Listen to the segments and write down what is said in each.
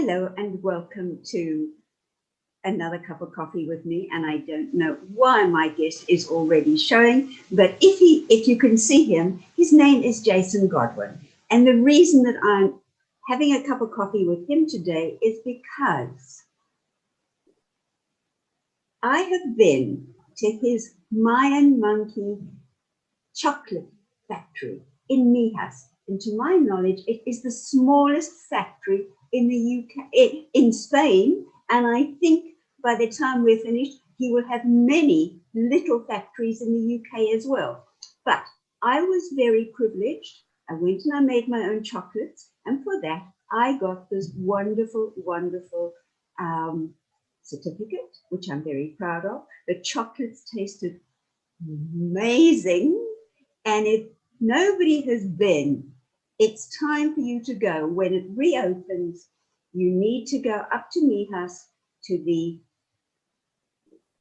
Hello and welcome to another cup of coffee with me. And I don't know why my guest is already showing, but if you can see him, his name is Jason Godwin. And the reason that I'm having a cup of coffee with him today is because I have been to his Mayan monkey chocolate factory in MIJAS. And to my knowledge, it is the smallest factory in the UK, in Spain. And I think by the time we're finished, he will have many little factories in the UK as well. But I was very privileged. I went and I made my own chocolates. And for that, I got this wonderful, wonderful certificate, which I'm very proud of. The chocolates tasted amazing. And if nobody has been, it's time for you to go. When it reopens, you need to go up to MIJAS, to the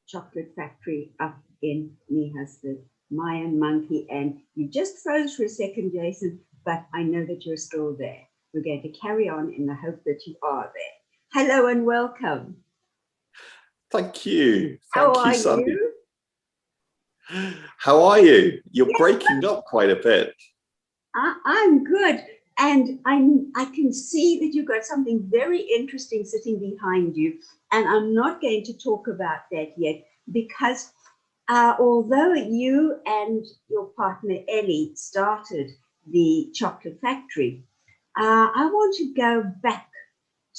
chocolate factory up in MIJAS, the Mayan monkey. And you just froze for a second, Jason, but I know that you're still there. We're going to carry on in the hope that you are there. Hello and welcome. Thank you. How are Sandy. you? How are you? You're breaking up quite a bit. I'm good. And I can see that you've got something very interesting sitting behind you. And I'm not going to talk about that yet, because although you and your partner Ellie started the chocolate factory, I want to go back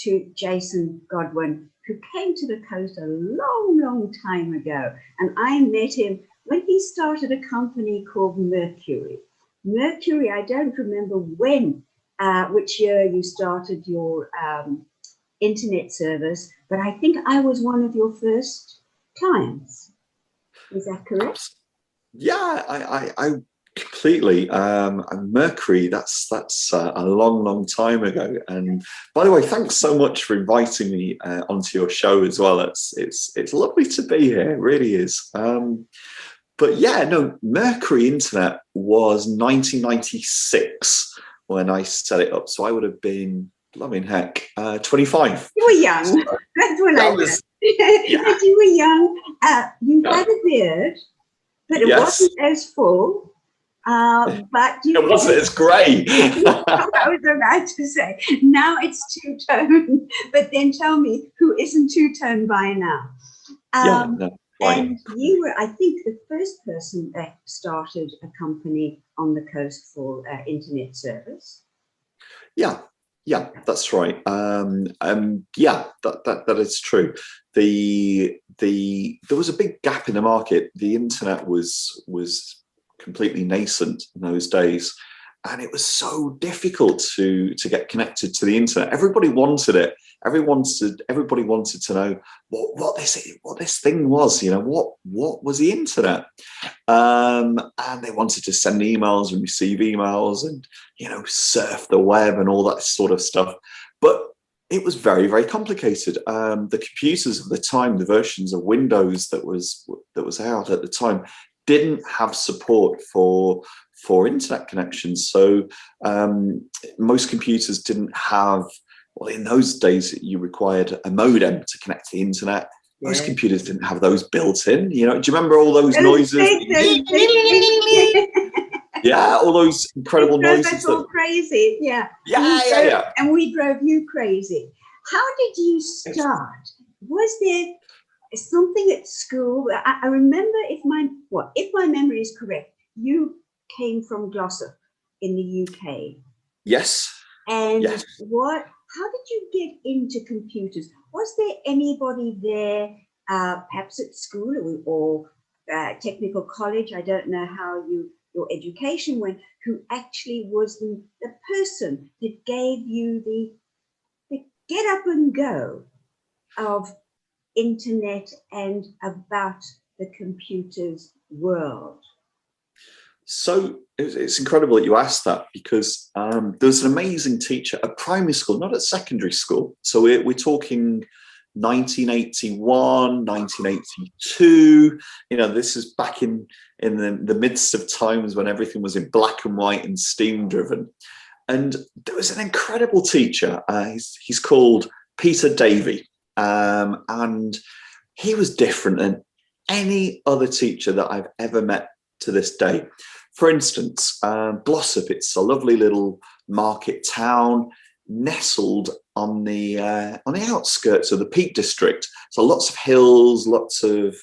to Jason Godwin, who came to the coast a long, long time ago. And I met him when he started a company called Mercury. Mercury, I don't remember when, which year you started your internet service, but I think I was one of your first clients. Is that correct? Yeah, I completely. Mercury, that's a long, long time ago. And by the way, thanks so much for inviting me onto your show as well. It's lovely to be here. It really is. But yeah, no, Mercury Internet was 1996 when I set it up. So I would have been, blimmin' heck, 25. You were young. So that's when I was. Yeah. You were young. You had a beard, but it wasn't as full. But it wasn't as grey. I was about to say, now it's two-tone. But then tell me, who isn't two-tone by now? And you were, I think, the first person that started a company on the coast for internet service. Yeah, that's right. Yeah, that is true. There was a big gap in the market. The internet was completely nascent in those days, and it was so difficult to get connected to the internet. Everybody wanted it. Everybody wanted to know what this thing was. You know, what was the internet? And they wanted to send emails and receive emails, and surf the web and all that sort of stuff. But it was very, very complicated. The computers of the time, the versions of Windows that was out at the time, didn't have support for internet connections. So most computers didn't have. Well, in those days, you required a modem to connect to the internet. Yeah. Most computers didn't have those built in. Do you remember all those noises? Yeah, all those incredible noises. That's all crazy. Yeah. Yeah. And we drove you crazy. How did you start? Was there something at school? I remember, if my memory is correct, you came from Glossop in the UK. Yes. And how did you get into computers? Was there anybody there, perhaps at school or technical college? I don't know how your education went, who actually was the person that gave you the get up and go of internet and about the computers world? So it's incredible that you asked that, because there's an amazing teacher at primary school, not at secondary school. So we're talking 1981, 1982. This is back in the midst of times when everything was in black and white and steam driven. And there was an incredible teacher. He's called Peter Davey. And he was different than any other teacher that I've ever met to this day. For instance, Glossop, it's a lovely little market town nestled on the outskirts of the Peak District. So lots of hills, lots of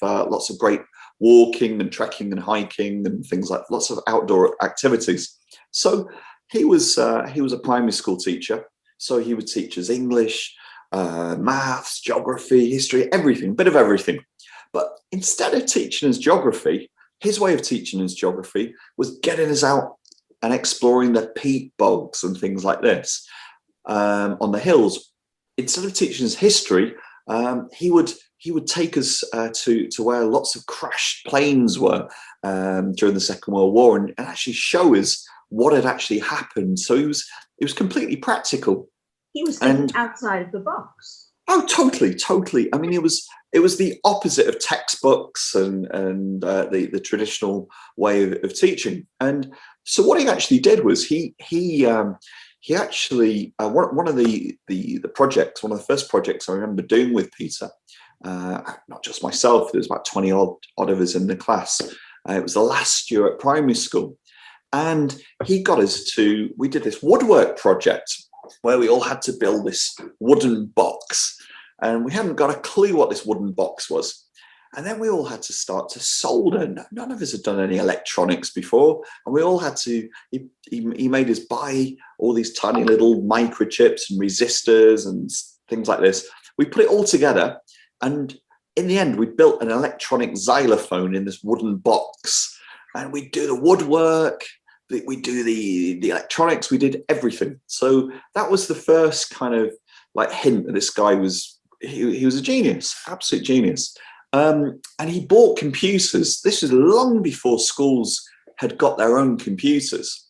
great walking and trekking and hiking and things like lots of outdoor activities. So he was a primary school teacher. So he would teach us English, maths, geography, history, everything, a bit of everything. But instead of teaching us geography, his way of teaching us geography was getting us out and exploring the peat bogs and things like this on the hills. Instead of teaching us history, he would take us to where lots of crashed planes were during the Second World War and actually show us what had actually happened. So he was completely practical. He was thinking outside of the box. Oh, totally. I mean, it was the opposite of textbooks and the traditional way of teaching. And so what he actually did was he actually one of the projects, one of the first projects I remember doing with Peter, not just myself, there was about 20 odd of us in the class. It was the last year at primary school, and he got us we did this woodwork project where we all had to build this wooden box. And we hadn't got a clue what this wooden box was. And then we all had to start to solder. None of us had done any electronics before. And we all had to, he made us buy all these tiny little microchips and resistors and things like this. We put it all together. And in the end, we built an electronic xylophone in this wooden box. And we do the woodwork, we do the electronics, we did everything. So that was the first kind of like hint that this guy was, he was a genius, absolute genius. And he bought computers. This was long before schools had got their own computers.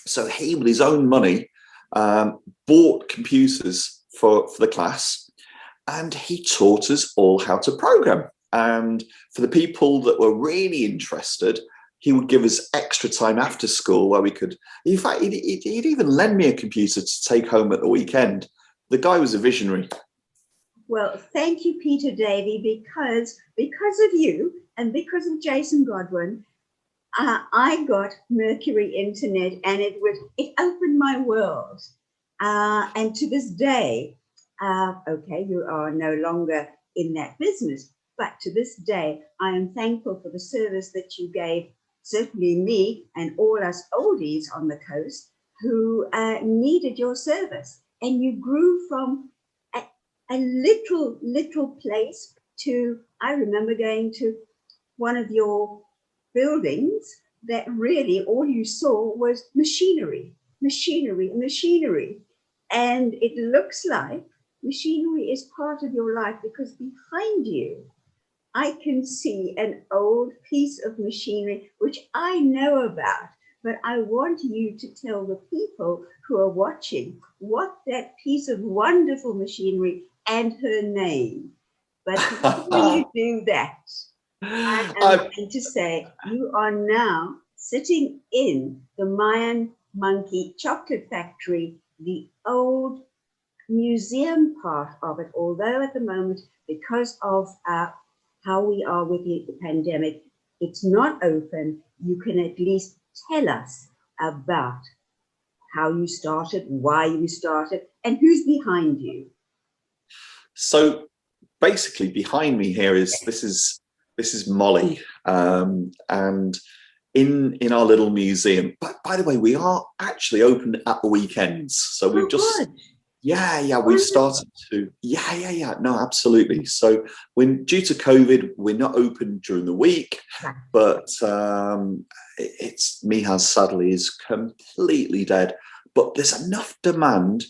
So he, with his own money, bought computers for the class, and he taught us all how to program. And for the people that were really interested, he would give us extra time after school where we could, in fact, he'd even lend me a computer to take home at the weekend. The guy was a visionary. Well, thank you, Peter Davey, because of you and because of Jason Godwin, I got Mercury Internet, and it opened my world. And to this day, okay, you are no longer in that business, but to this day, I am thankful for the service that you gave, certainly me and all us oldies on the coast who needed your service. And you grew from a little place to, I remember going to one of your buildings that really all you saw was machinery. And it looks like machinery is part of your life, because behind you, I can see an old piece of machinery, which I know about, but I want you to tell the people who are watching what that piece of wonderful machinery and her name. But before you do that, I am going to say you are now sitting in the Mayan Monkey Chocolate Factory, the old museum part of it, although at the moment, because of how we are with the pandemic, it's not open. You can at least tell us about how you started, why you started, and who's behind you. So basically behind me here is, this is Molly, and in our little museum. But by the way, we are actually open at the weekends. So we've just, we've started to, no, absolutely. So when, due to COVID, we're not open during the week, but it's MIJAS sadly is completely dead. But there's enough demand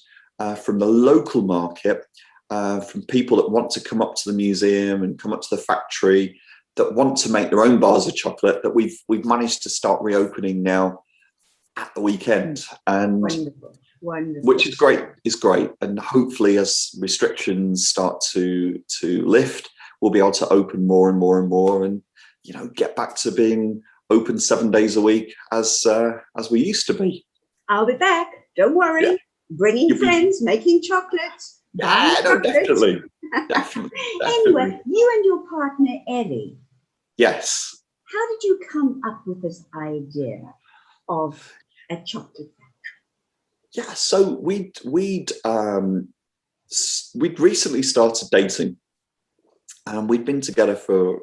from the local market, from people that want to come up to the museum and come up to the factory, that want to make their own bars of chocolate, that we've managed to start reopening now at the weekend. And wonderful. Which is great. And hopefully as restrictions start to lift, we'll be able to open more and more and more, and get back to being open 7 days a week as we used to be. I'll be back, don't worry. Bringing friends, making chocolates. buying Yeah, no, chocolates. definitely. Anyway, you and your partner Ellie, Yes. how did you come up with this idea of a chocolate? Yeah, so we'd recently started dating, and we'd been together for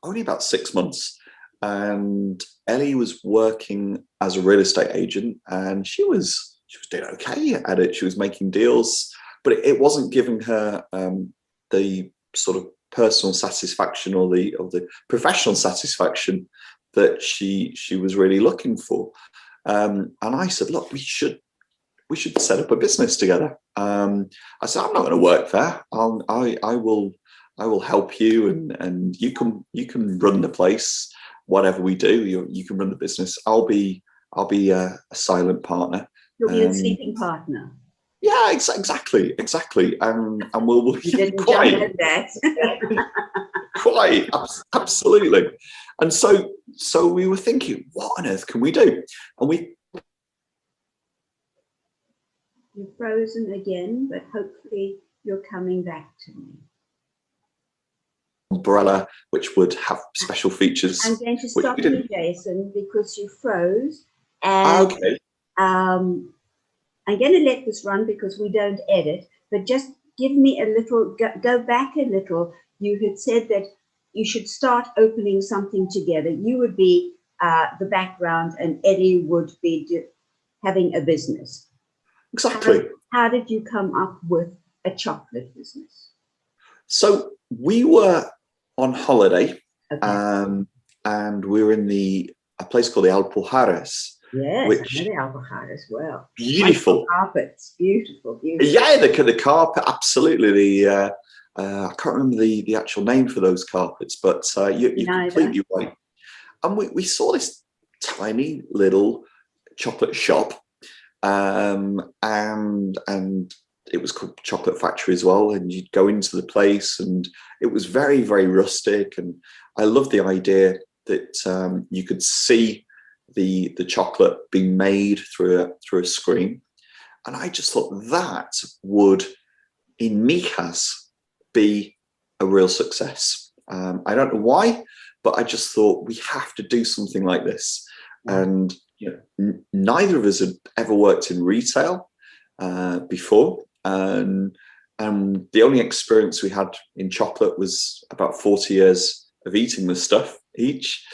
only about 6 months. And Ellie was working as a real estate agent, and she was doing okay at it. She was making deals, but it wasn't giving her the sort of personal satisfaction or the professional satisfaction that she was really looking for. And I said, look, we should set up a business together. I said, I'm not going to work there. I will help you, and you can run the place. Whatever we do, you can run the business. I'll be a silent partner. You'll be a sleeping partner. Yeah, exactly. And we'll You didn't quite, jump at that. quite, absolutely. And so we were thinking, what on earth can we do? And You're frozen again, but hopefully you're coming back to me. Umbrella, which would have special features. I'm going to stop you, Jason, because you froze. And okay. I'm going to let this run because we don't edit, but just give me a little, go back a little. You had said that you should start opening something together. You would be the background and Eddie would be having a business. Exactly. How did you come up with a chocolate business? So we were on holiday, okay. And we were in a place called the Alpujarras. Yes, which, I know the Alpujarras as well. Beautiful. Carpets, beautiful. Yeah, the carpet, absolutely. I can't remember the actual name for those carpets, but you're completely right. And we saw this tiny little chocolate shop, and it was called Chocolate Factory as well. And you'd go into the place, and it was very, very rustic. And I loved the idea that you could see the chocolate being made through a screen. And I just thought that would, in MIJAS, be a real success. I don't know why, but I just thought we have to do something like this. And neither of us had ever worked in retail before. And the only experience we had in chocolate was about 40 years of eating the stuff each.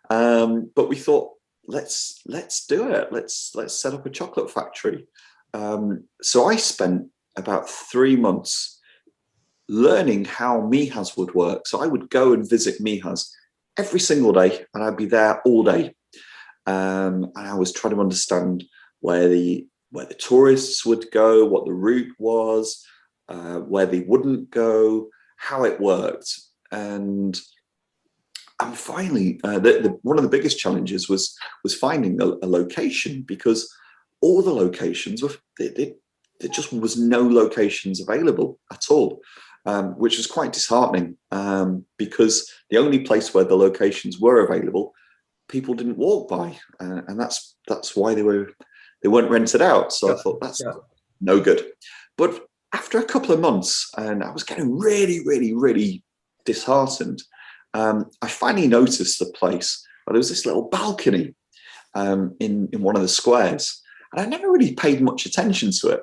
But we thought, let's do it. Let's set up a chocolate factory. So I spent about 3 months learning how MIJAS would work. So I would go and visit MIJAS every single day, and I'd be there all day. And I was trying to understand where the tourists would go, what the route was, where they wouldn't go, how it worked. And finally, one of the biggest challenges was finding a location, because all the locations were, there just was no locations available at all, which was quite disheartening, because the only place where the locations were available, people didn't walk by, and that's why they weren't rented out. So I thought that's no good. But after a couple of months, and I was getting really, really, really disheartened, I finally noticed the place where there was this little balcony in one of the squares, and I never really paid much attention to it.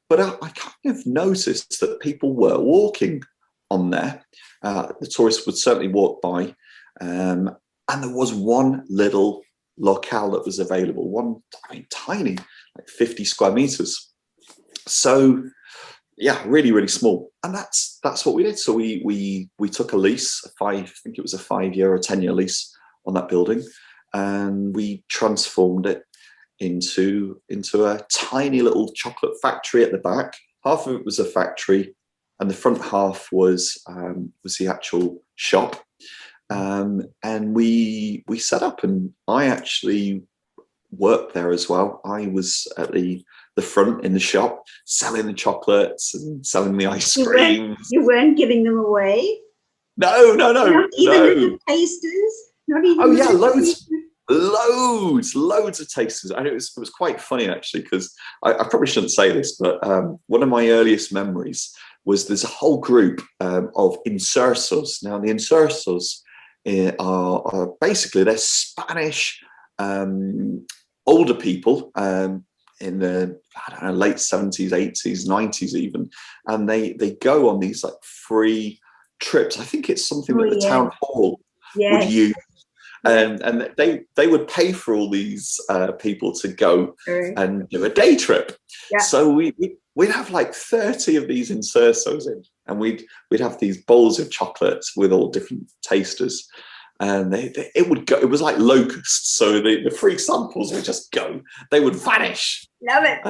But I kind of noticed that people were walking on there. The tourists would certainly walk by, and there was one little locale that was available, one tiny, like 50 square meters. So yeah, really, really small. And that's what we did. So we took a lease, I think it was a 5-year or 10-year lease on that building, and we transformed it into a tiny little chocolate factory at the back. Half of it was a factory, and the front half was the actual shop. And we set up, and I actually worked there as well. I was at the front in the shop, selling the chocolates and selling the ice cream. You weren't giving them away? No. Not even little tasters? Not even oh yeah, loads of tasters. And it was quite funny, actually, because I probably shouldn't say this, but one of my earliest memories was there's a whole group of insersos. Now, the insersos are basically, they're Spanish older people in the, I don't know, late 70s, 80s, 90s even, and they go on these like free trips. I think it's something that the town hall would use. And they would pay for all these people to go and do a day trip. So we'd have like 30 of these insersos in, and we'd have these bowls of chocolate with all different tasters, and it would go. It was like locusts, so the free samples would just go. They would vanish. Love it.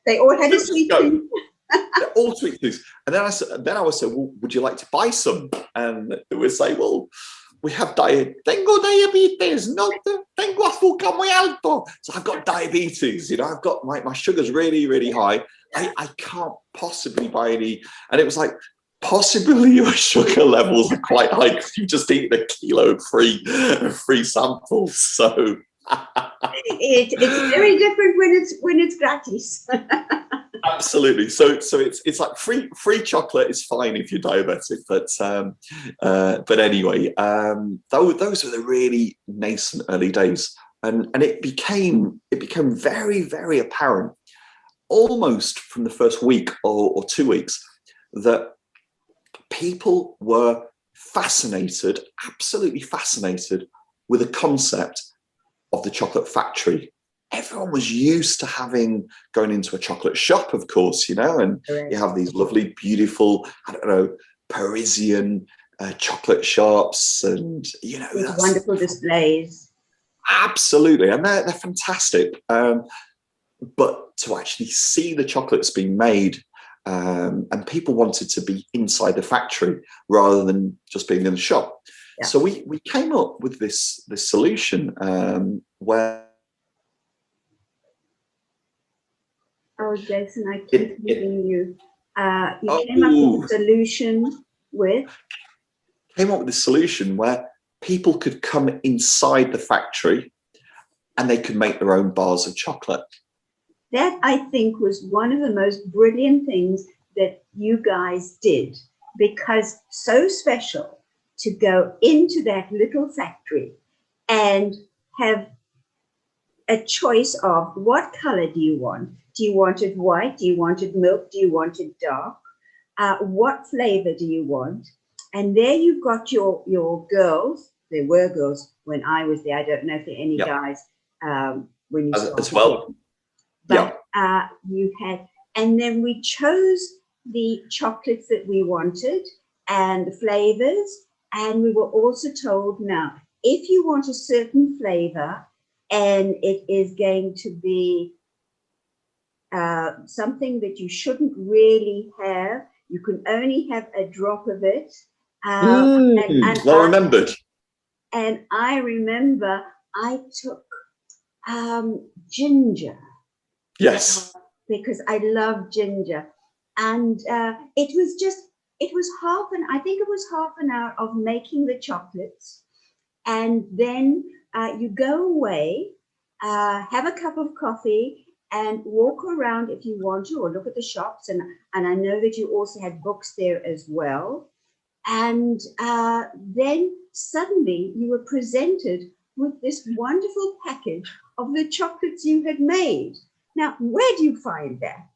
They all had a sweet tooth. They're all sweet tooth. And then I would say, well, would you like to buy some? And they would say, well, we have tengo diabetes, no tengo azúcar muy alto. So I've got diabetes, you know, I've got my sugar's really, really high. I can't possibly buy any. And it was like, possibly your sugar levels are quite high because you just eaten a kilo of free samples. So it's very different when it's gratis. Absolutely. So it's like free chocolate is fine if you're diabetic, but anyway, those were the really nascent early days, and it became very, very apparent almost from the first week or 2 weeks that people were fascinated, absolutely fascinated with the concept of the chocolate factory. Everyone was used to going into a chocolate shop, of course, you know, and you have these lovely, beautiful, I don't know, Parisian chocolate shops, and, you know, with wonderful displays. Absolutely. And they're fantastic. But to actually see the chocolates being made, and people wanted to be inside the factory rather than just being in the shop. So we came up with this solution where. Oh, Jason, I keep hearing you. You came up with a solution with? Came up with a solution where people could come inside the factory and they could make their own bars of chocolate. That, I think, was one of the most brilliant things that you guys did, because so special to go into that little factory and have a choice of what color do you want? Do you want it white? Do you want it milk? Do you want it dark? What flavor do you want? And there you've got your girls. There were girls when I was there. I don't know if there are any guys when you started as well. But you had, and then we chose the chocolates that we wanted and the flavors. And we were also told, now, if you want a certain flavor and it is going to be something that you shouldn't really have, you can only have a drop of it. Well remembered. And I remember I took ginger. Yes. Because I love ginger. And it was I think it was half an hour of making the chocolates. And then you go away, have a cup of coffee, and walk around if you want to, or look at the shops. And I know that you also had books there as well. And then suddenly you were presented with this wonderful package of the chocolates you had made. Now, where do you find that?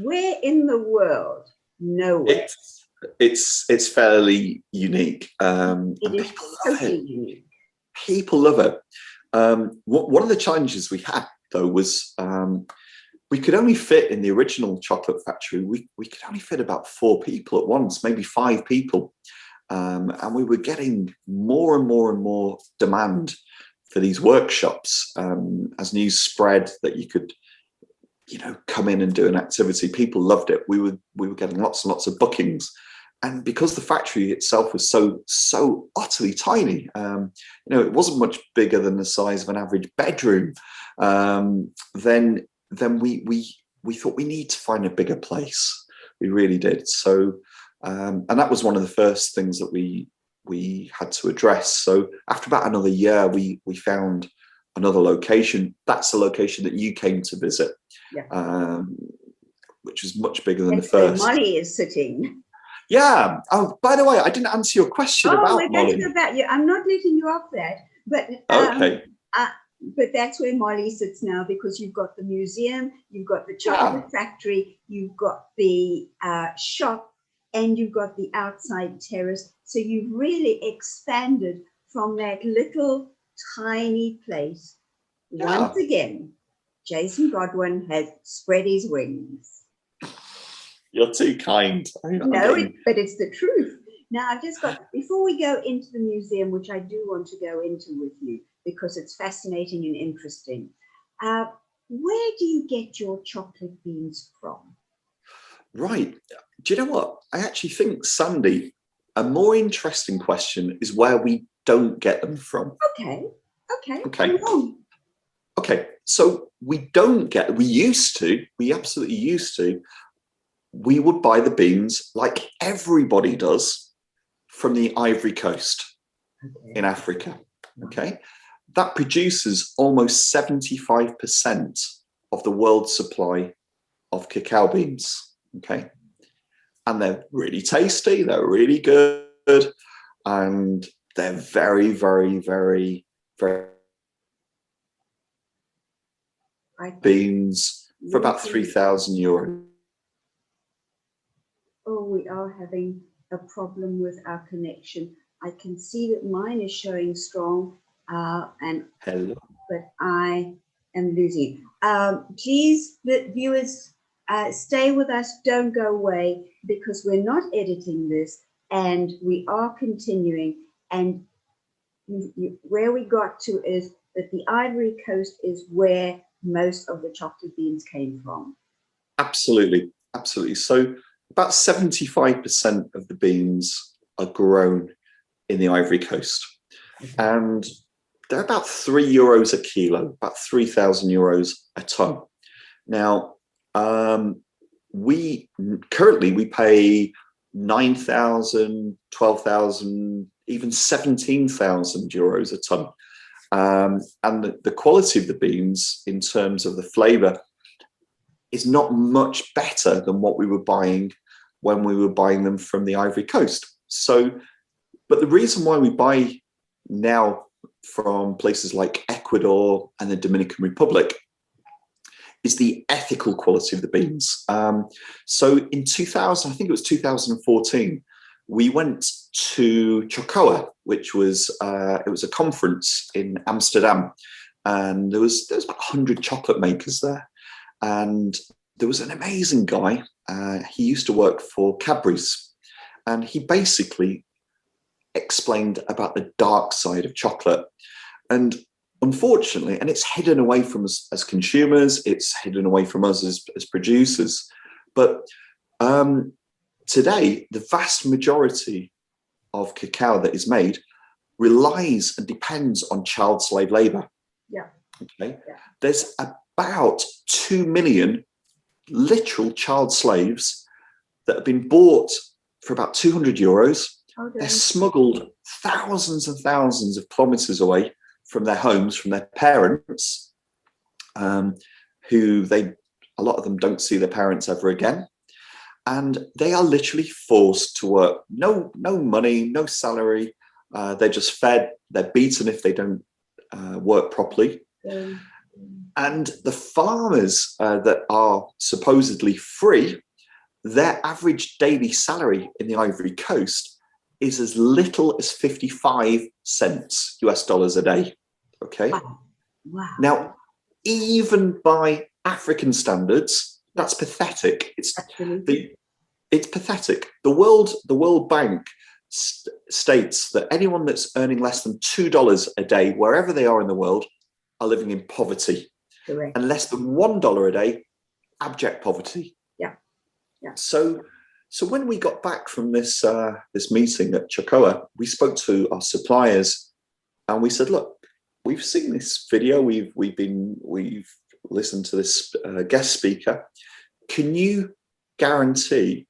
Where in the world? Nowhere. It's fairly unique. It is totally unique. People love it. One of the challenges we had, though, was we could only fit in the original chocolate factory. We could only fit about 4 people at once, maybe 5 people, and we were getting more and more and more demand for these workshops as news spread that you could, you know, come in and do an activity. People loved it. We were getting lots and lots of bookings. And because the factory itself was so utterly tiny, you know, it wasn't much bigger than the size of an average bedroom. Then we thought we need to find a bigger place. We really did. So, and that was one of the first things that we had to address. So after about another year, we found another location. That's the location that you came to visit. which was much bigger than the That's where first. Molly is sitting. Yeah. Oh, by the way, I didn't answer your question about we're Molly. going to go back. Yeah, I'm not letting you off that. But Okay. but that's where Molly sits now, because you've got the museum, you've got the chocolate factory, you've got the shop, and you've got the outside terrace. So you've really expanded from that little tiny place. Yeah. Once again, Jason Godwin has spread his wings. You're too kind. No, but it's the truth. Now, I've just got, before we go into the museum, which I do want to go into with you because it's fascinating and interesting, where do you get your chocolate beans from? Right. Do you know what? I actually think, Sandy, a more interesting question is where we don't get them from. Okay. Okay. So we absolutely used to, we would buy the beans like everybody does from the Ivory Coast in Africa. Okay. That produces almost 75% of the world's supply of cacao beans. Okay. And they're really tasty, they're really good, and they're very, very, very, very beans for about €3,000. Oh, we are having a problem with our connection. I can see that mine is showing strong, and hello, but I am losing. Please, the viewers, stay with us. Don't go away, because we're not editing this, and we are continuing. And where we got to is that the Ivory Coast is where most of the chocolate beans came from. Absolutely, absolutely. So about 75% of the beans are grown in the Ivory Coast, and they're about €3 a kilo, about €3,000 a ton. Now, we pay 9,000, 12,000, even 17,000 euros a ton. And the quality of the beans in terms of the flavour is not much better than what we were buying when we were buying them from the Ivory Coast. So, but the reason why we buy now from places like Ecuador and the Dominican Republic is the ethical quality of the beans. So in 2000, I think it was 2014, we went to Chocoa, which was it was a conference in Amsterdam, and there was about 100 chocolate makers there, and there was an amazing guy. He used to work for Cadbury's, and he basically explained about the dark side of chocolate. And unfortunately, and it's hidden away from us as consumers, it's hidden away from us as producers, but today, the vast majority of cacao that is made relies and depends on child slave labor. Yeah. Okay. Yeah. There's about 2 million literal child slaves that have been bought for about €200. Okay. They're smuggled thousands and thousands of kilometers away from their homes, from their parents, who a lot of them don't see their parents ever again. And they are literally forced to work. No money, no salary. They're just fed. They're beaten if they don't work properly. And the farmers that are supposedly free, their average daily salary in the Ivory Coast is as little as 55 cents US dollars a day. Okay. Wow. Now, even by African standards, that's pathetic. It's pathetic. The World Bank states that anyone that's earning less than $2 a day, wherever they are in the world, are living in poverty. Correct. And less than $1 a day, abject poverty. Yeah. So when we got back from this meeting at Chocoa, we spoke to our suppliers, and we said, look, we've seen this video, we've listened to this guest speaker. Can you guarantee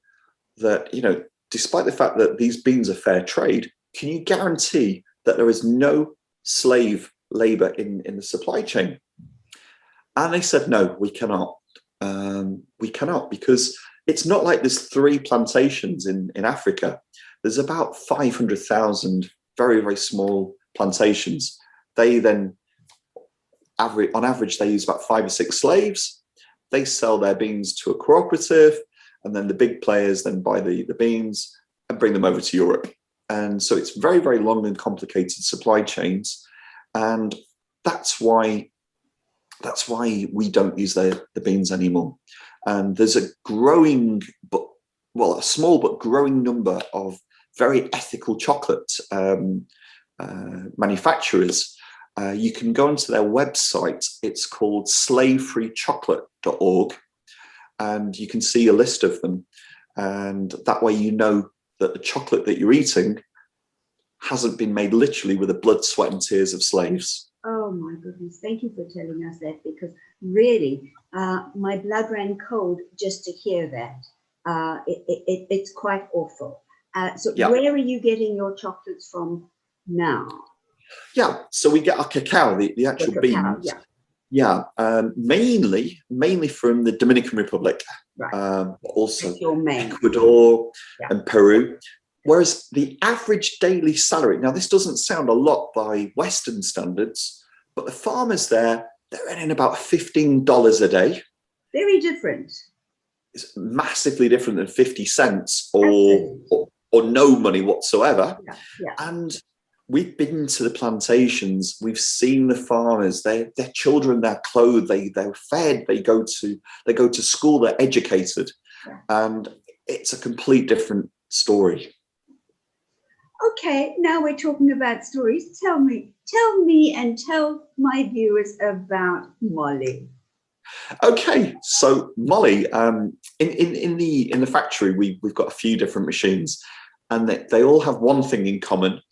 that, despite the fact that these beans are fair trade, can you guarantee that there is no slave labor in the supply chain? And they said, no, we cannot. we cannot, because it's not like there's 3 plantations in Africa. There's about 500,000 very, very small plantations. They then, on average, they use about 5 or 6 slaves. They sell their beans to a cooperative, and then the big players then buy the beans and bring them over to Europe. And so it's very, very long and complicated supply chains. And that's why we don't use the beans anymore. And there's a growing, a small but growing number of very ethical chocolate manufacturers. You can go onto their website. It's called slavefreechocolate.org, and you can see a list of them. And that way you know that the chocolate that you're eating hasn't been made literally with the blood, sweat and tears of slaves. Oh my goodness, thank you for telling us that, because really my blood ran cold just to hear that. It's quite awful. So yeah. Where are you getting your chocolates from now? Yeah, so we get our cacao, the actual beans. Yeah, mainly from the Dominican Republic, right. also Ecuador and Peru. Whereas the average daily salary, now this doesn't sound a lot by Western standards, but the farmers there, they're earning about $15 a day. Very different. It's massively different than 50 cents or no money whatsoever. And we've been to the plantations, we've seen the farmers, their children, they're clothed, they're fed, they go to school, they're educated. And it's a complete different story. Okay, now we're talking about stories. Tell me and tell my viewers about Molly. Okay, so Molly, in the factory, we've got a few different machines, and they all have one thing in common,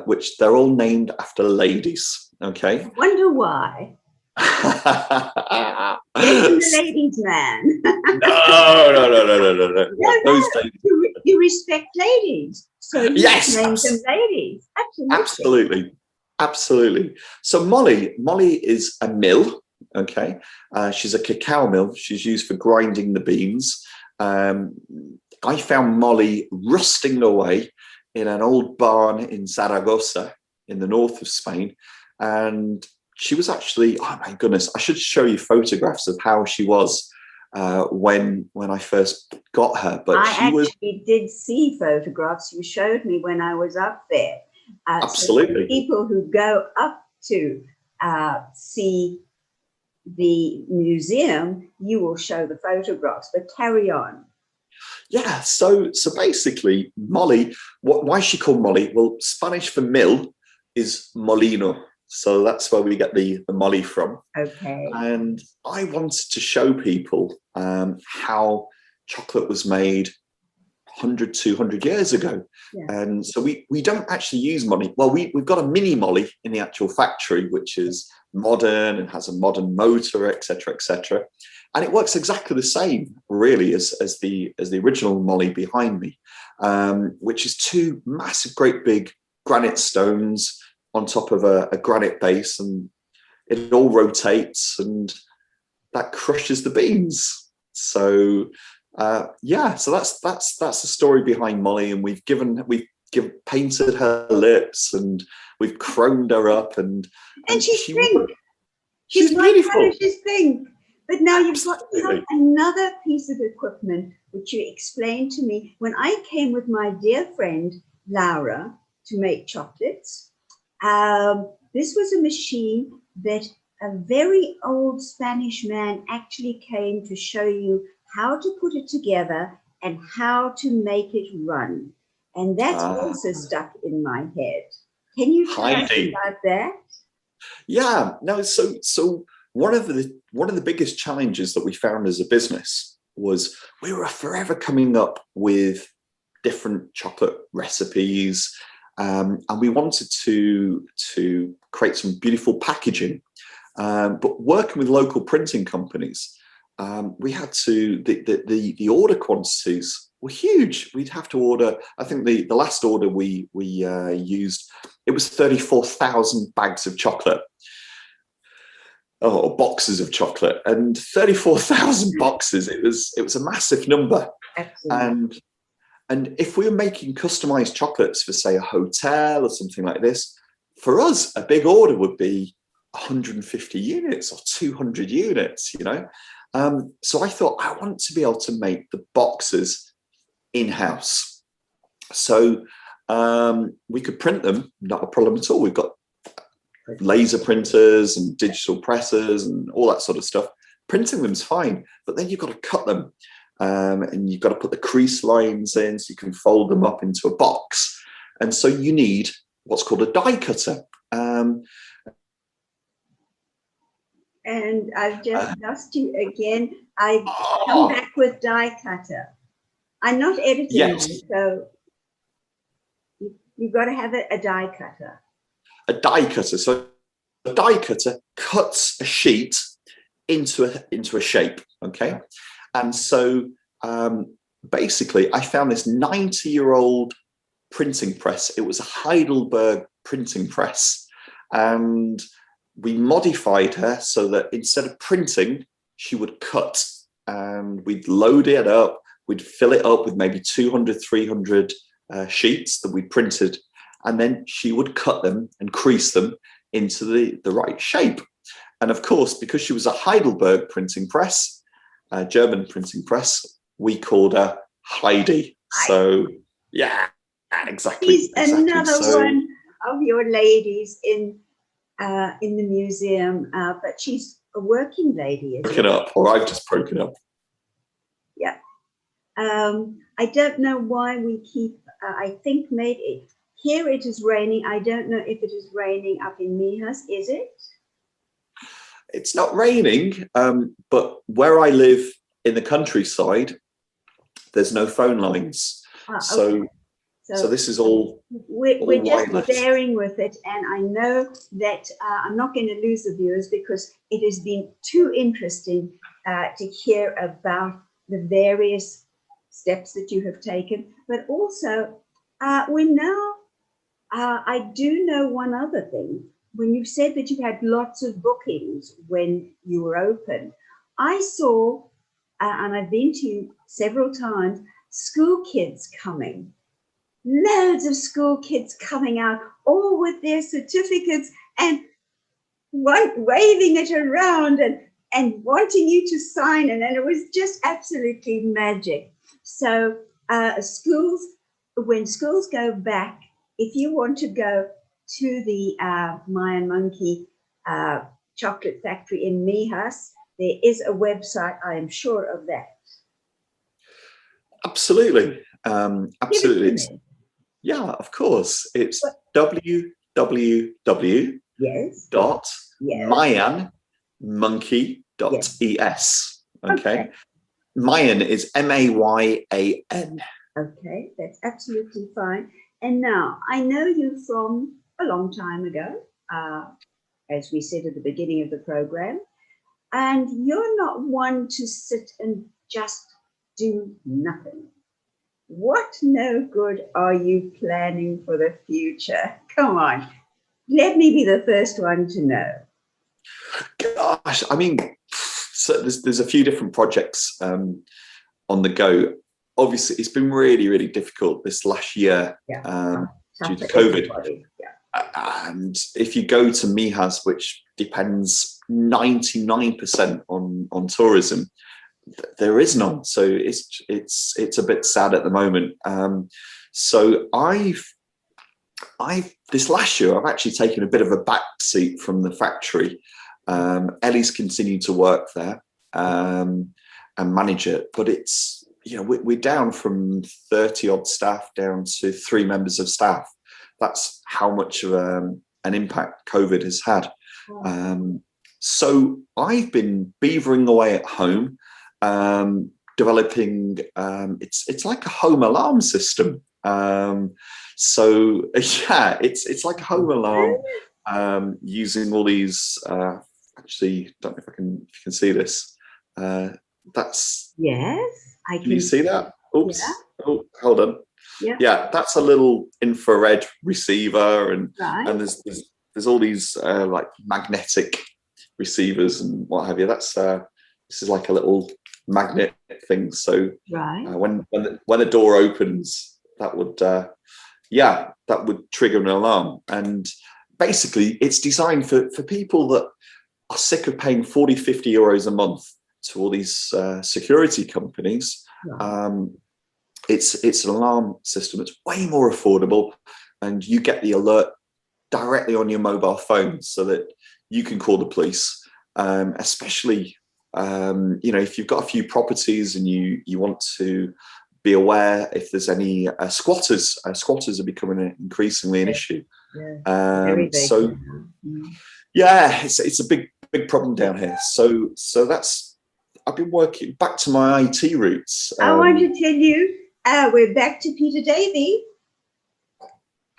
which they're all named after ladies. Okay. I wonder why. The ladies' man. No. Those days. You respect ladies, so you name them ladies. Absolutely. So Molly is a mill. Okay, she's a cacao mill. She's used for grinding the beans. I found Molly rusting away in an old barn in Zaragoza in the north of Spain, and she was actually, oh my goodness, I should show you photographs of how she was when I first got her. But I actually did see photographs. You showed me when I was up there. Absolutely. So people who go up to see the museum, you will show the photographs, but carry on. Yeah, so basically Molly, why is she called Molly? Well, Spanish for mill is molino. So that's where we get the Molly from. Okay. And I wanted to show people how chocolate was made 100, 200 years ago. Yeah. And so we don't actually use Molly. Well, we've got a mini Molly in the actual factory, which is modern and has a modern motor, etc., etc. And it works exactly the same, really, as the original Molly behind me, which is 2 massive, great big granite stones on top of a granite base, and it all rotates, and that crushes the beans. So so that's the story behind Molly, and we've painted her lips, and we've chromed her up, and she's pink. She's beautiful. She's pink. But now you've got another piece of equipment which you explained to me when I came with my dear friend Laura to make chocolates. This was a machine that a very old Spanish man actually came to show you how to put it together and how to make it run. And that's also stuck in my head. Can you tell us about that? Yeah, no, so one of the biggest challenges that we found as a business was we were forever coming up with different chocolate recipes, and we wanted to create some beautiful packaging, but working with local printing companies, we had to the order quantities were huge. We'd have to order, I think the last order we used, it was 34,000 bags of chocolate. boxes of chocolate, and 34,000 boxes. It was a massive number. Absolutely. And if we were making customized chocolates for, say, a hotel or something like this, for us, a big order would be 150 units or 200 units, you know. So I thought, I want to be able to make the boxes in-house. So we could print them, not a problem at all. We've got laser printers and digital presses and all that sort of stuff. Printing them's fine, but then you've got to cut them. And you've got to put the crease lines in so you can fold them up into a box. And so you need what's called a die cutter. And I've just lost you again. I've come back with die cutter. I'm not editing, yes. So you've got to have a die cutter. A die cutter. So a die cutter cuts a sheet into a shape, okay? And so basically, I found this 90-year-old printing press. It was a Heidelberg printing press. And we modified her so that instead of printing, she would cut. And we'd load it up. We'd fill it up with maybe 200, 300 sheets that we printed. And then she would cut them and crease them into the right shape. And of course, because she was a Heidelberg printing press, German printing press, we called her Heidi. So yeah, exactly. She's another one of your ladies in the museum, but she's a working lady. Broken up, or I've just broken up. Yeah. I don't know why we keep, I think maybe here it is raining. I don't know if it is raining up in MIJAS, is it? It's not raining, but where I live in the countryside, there's no phone lines. So this is all we're just bearing with it, and I know that I'm not going to lose the viewers because it has been too interesting to hear about the various steps that you have taken, but also I do know one other thing. When you said that you had lots of bookings when you were open, I saw, and I've been to you several times, school kids coming. Loads of school kids coming out, all with their certificates and waving it around and wanting you to sign it. And it was just absolutely magic. So when schools go back, if you want to go to the Mayan Monkey chocolate factory in MIJAS, there is a website, I am sure of that. Absolutely. Absolutely. Yeah, of course. It's www.mayanmonkey.es. Okay. Mayan is MAYAN. Okay, that's absolutely fine. And now, I know you from a long time ago, as we said at the beginning of the program, and you're not one to sit and just do nothing. What no good are you planning for the future? Come on, let me be the first one to know. Gosh, I mean, so there's a few different projects on the go. Obviously, it's been really, really difficult this last year due to COVID. And if you go to MIJAS, which depends 99% on tourism, there is none. So it's a bit sad at the moment. So this last year, I've actually taken a bit of a back seat from the factory. Ellie's continued to work there and manage it, but it's, you know, we're down from 30 odd staff down to 3 members of staff. That's how much of an impact COVID has had. So I've been beavering away at home, developing, it's like a home alarm system. So yeah, it's like a home alarm, using all these, actually, don't know if you can see this. That's, yes, I can. You see that? Oops. Yeah. Oh, hold on. Yeah. Yeah, that's a little infrared receiver, and right. and there's all these like magnetic receivers and what have you. That's this is like a little magnet thing. So Right. when the door opens, that would that would trigger an alarm. And basically, it's designed for people that are sick of paying 40, 50 euros a month to all these security companies. Right. It's an alarm system. It's way more affordable, and you get the alert directly on your mobile phone so that you can call the police, especially if you've got a few properties and you want to be aware if there's any squatters. Squatters are becoming increasingly an issue. Yeah. So yeah, it's a big problem down here. So that's, I've been working back to my IT roots. I want to tell you, we're back to Peter Davey.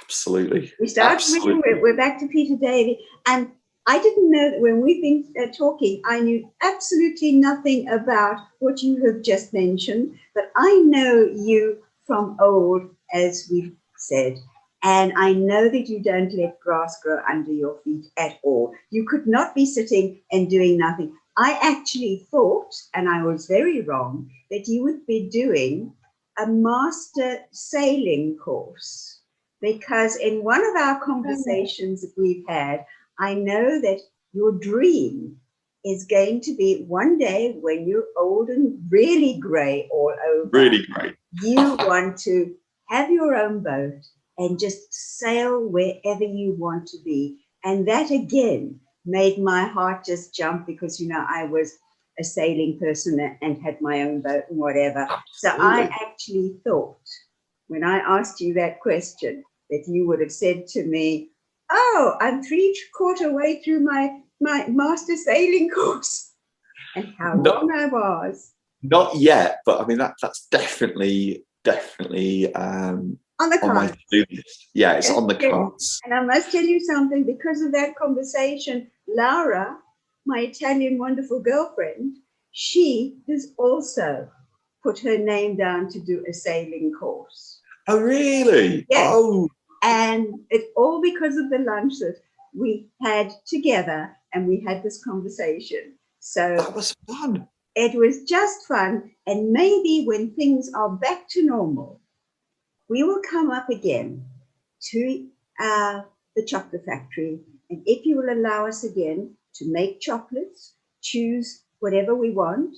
Absolutely. We started with you, we're back to Peter Davey. And I didn't know that when we've been talking, I knew absolutely nothing about what you have just mentioned, but I know you from old, as we've said, and I know that you don't let grass grow under your feet at all. You could not be sitting and doing nothing. I actually thought, and I was very wrong, that you would be doing a master sailing course, because in one of our conversations that we've had, I know that your dream is going to be one day when you're old and really grey all over. Really grey. You want to have your own boat and just sail wherever you want to be. And that again made my heart just jump, because, I was a sailing person and had my own boat and whatever. So I actually thought, when I asked you that question, that you would have said to me, oh, I'm 3/4 way through my master sailing course. And how wrong I was. Not yet, but I mean, that's definitely on the cards. My to-do list. Yeah, it's on the cards. And I must tell you something, because of that conversation, Laura, my Italian wonderful girlfriend, she has also put her name down to do a sailing course. Oh, really? Yes. Oh. And it's all because of the lunch that we had together, and we had this conversation. So that was fun. It was just fun. And maybe when things are back to normal, we will come up again to the chocolate factory. And if you will allow us again to make chocolates, choose whatever we want.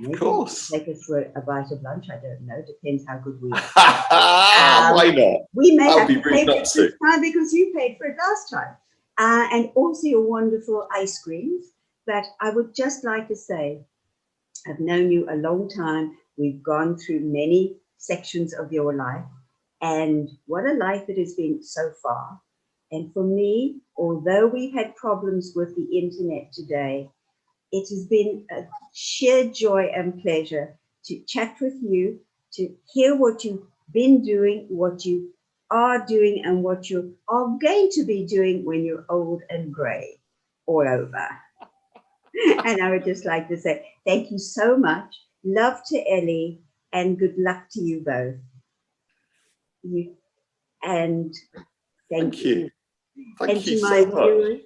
Of course. Take us for a bite of lunch. I don't know. Depends how good we are. Why not? We may have to pay for it this time, because you paid for it last time. And also your wonderful ice creams. But I would just like to say, I've known you a long time. We've gone through many sections of your life. And what a life it has been so far. And for me, although we've had problems with the internet today, it has been a sheer joy and pleasure to chat with you, to hear what you've been doing, what you are doing, and what you are going to be doing when you're old and grey all over. And I would just like to say thank you so much. Love to Ellie, and good luck to you both. And thank you. Thank you so much.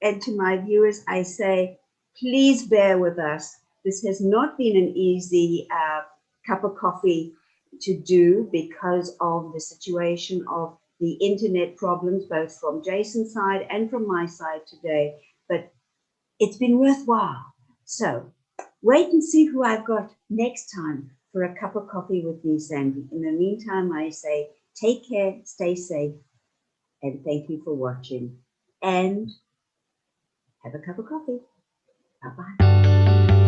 And to my viewers, I say, please bear with us. This has not been an easy cup of coffee to do, because of the situation of the internet problems, both from Jason's side and from my side today. But it's been worthwhile. So wait and see who I've got next time for a cup of coffee with me, Sandy. In the meantime, I say, take care, stay safe, and thank you for watching. And have a cup of coffee. Bye-bye.